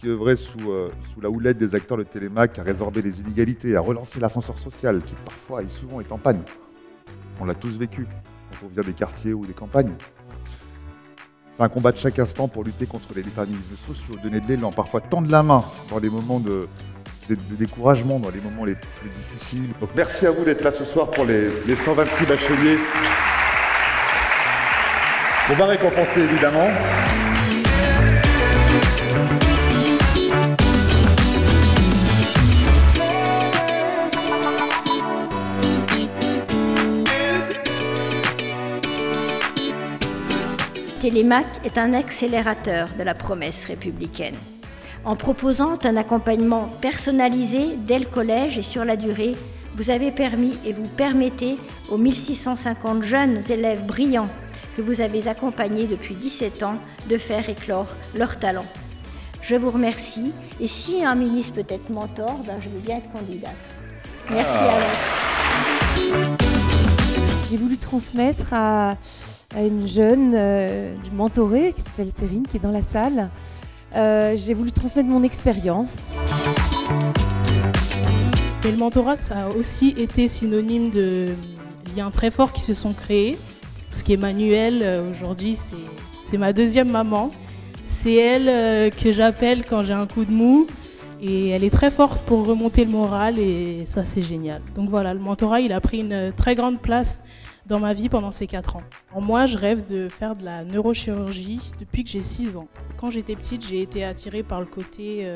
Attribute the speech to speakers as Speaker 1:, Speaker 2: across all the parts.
Speaker 1: qui œuvrait sous la houlette des acteurs de Télémac à résorber les inégalités, à relancer l'ascenseur social qui parfois et souvent est en panne. On l'a tous vécu quand on vient des quartiers ou des campagnes. C'est un combat de chaque instant pour lutter contre les déterminismes sociaux, donner de l'élan, parfois tendre la main dans les moments de découragement, dans les moments les plus difficiles. Donc merci à vous d'être là ce soir pour les 126 bacheliers. On va récompenser évidemment.
Speaker 2: Télémac est un accélérateur de la promesse républicaine. En proposant un accompagnement personnalisé dès le collège et sur la durée, vous avez permis et vous permettez aux 1650 jeunes élèves brillants que vous avez accompagnés depuis 17 ans de faire éclore leurs talents. Je vous remercie et si un ministre peut être mentor, je veux bien être candidate. Merci à vous.
Speaker 3: J'ai voulu transmettre à une jeune du mentoré qui s'appelle Cérine, qui est dans la salle. J'ai voulu transmettre mon expérience.
Speaker 4: Et le mentorat, ça a aussi été synonyme de liens très forts qui se sont créés. Parce qu'Emmanuelle, aujourd'hui, c'est ma deuxième maman. C'est elle que j'appelle quand j'ai un coup de mou. Et elle est très forte pour remonter le moral et ça, c'est génial. Donc voilà, le mentorat, il a pris une très grande place dans ma vie pendant ces 4 ans. Moi, je rêve de faire de la neurochirurgie depuis que j'ai 6 ans. Quand j'étais petite, j'ai été attirée par le côté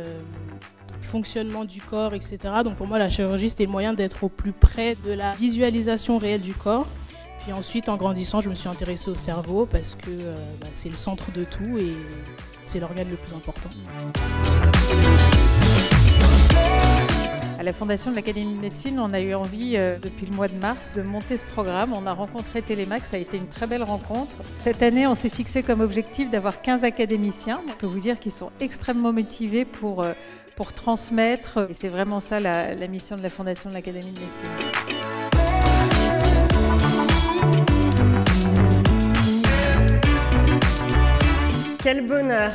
Speaker 4: fonctionnement du corps, etc. Donc pour moi, la chirurgie, c'était le moyen d'être au plus près de la visualisation réelle du corps. Puis ensuite, en grandissant, je me suis intéressée au cerveau parce que c'est le centre de tout et c'est l'organe le plus important.
Speaker 5: À la Fondation de l'Académie de médecine, on a eu envie, depuis le mois de mars, de monter ce programme. On a rencontré Télémac, ça a été une très belle rencontre. Cette année, on s'est fixé comme objectif d'avoir 15 académiciens. Je peux vous dire qu'ils sont extrêmement motivés pour transmettre. Et c'est vraiment ça la mission de la Fondation de l'Académie de médecine.
Speaker 6: Quel bonheur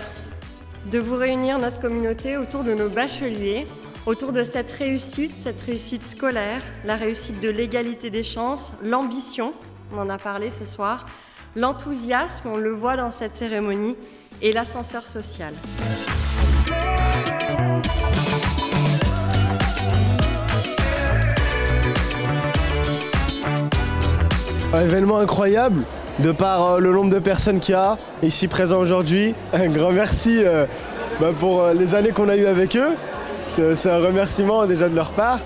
Speaker 6: de vous réunir, notre communauté, autour de nos bacheliers, autour de cette réussite scolaire, la réussite de l'égalité des chances, l'ambition, on en a parlé ce soir, l'enthousiasme, on le voit dans cette cérémonie, et l'ascenseur social.
Speaker 7: Un événement incroyable, de par le nombre de personnes qu'il y a ici présents aujourd'hui. Un grand merci pour les années qu'on a eues avec eux. C'est un remerciement déjà de leur part.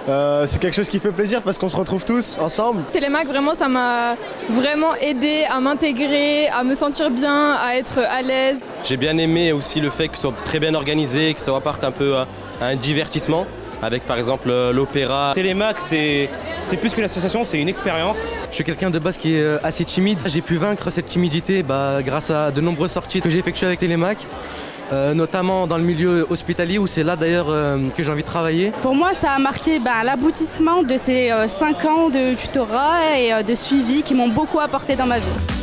Speaker 7: C'est quelque chose qui fait plaisir parce qu'on se retrouve tous ensemble.
Speaker 8: Télémac, vraiment, ça m'a vraiment aidé à m'intégrer, à me sentir bien, à être à l'aise.
Speaker 9: J'ai bien aimé aussi le fait que ce soit très bien organisé, que ça apporte un peu à un divertissement, avec par exemple l'opéra.
Speaker 10: Télémac, c'est plus qu'une association, c'est une expérience.
Speaker 9: Je suis quelqu'un de base qui est assez timide. J'ai pu vaincre cette timidité grâce à de nombreuses sorties que j'ai effectuées avec Télémac. Notamment dans le milieu hospitalier où c'est là d'ailleurs que j'ai envie de travailler.
Speaker 8: Pour moi, ça a marqué l'aboutissement de ces 5 ans de tutorat et de suivi qui m'ont beaucoup apporté dans ma vie.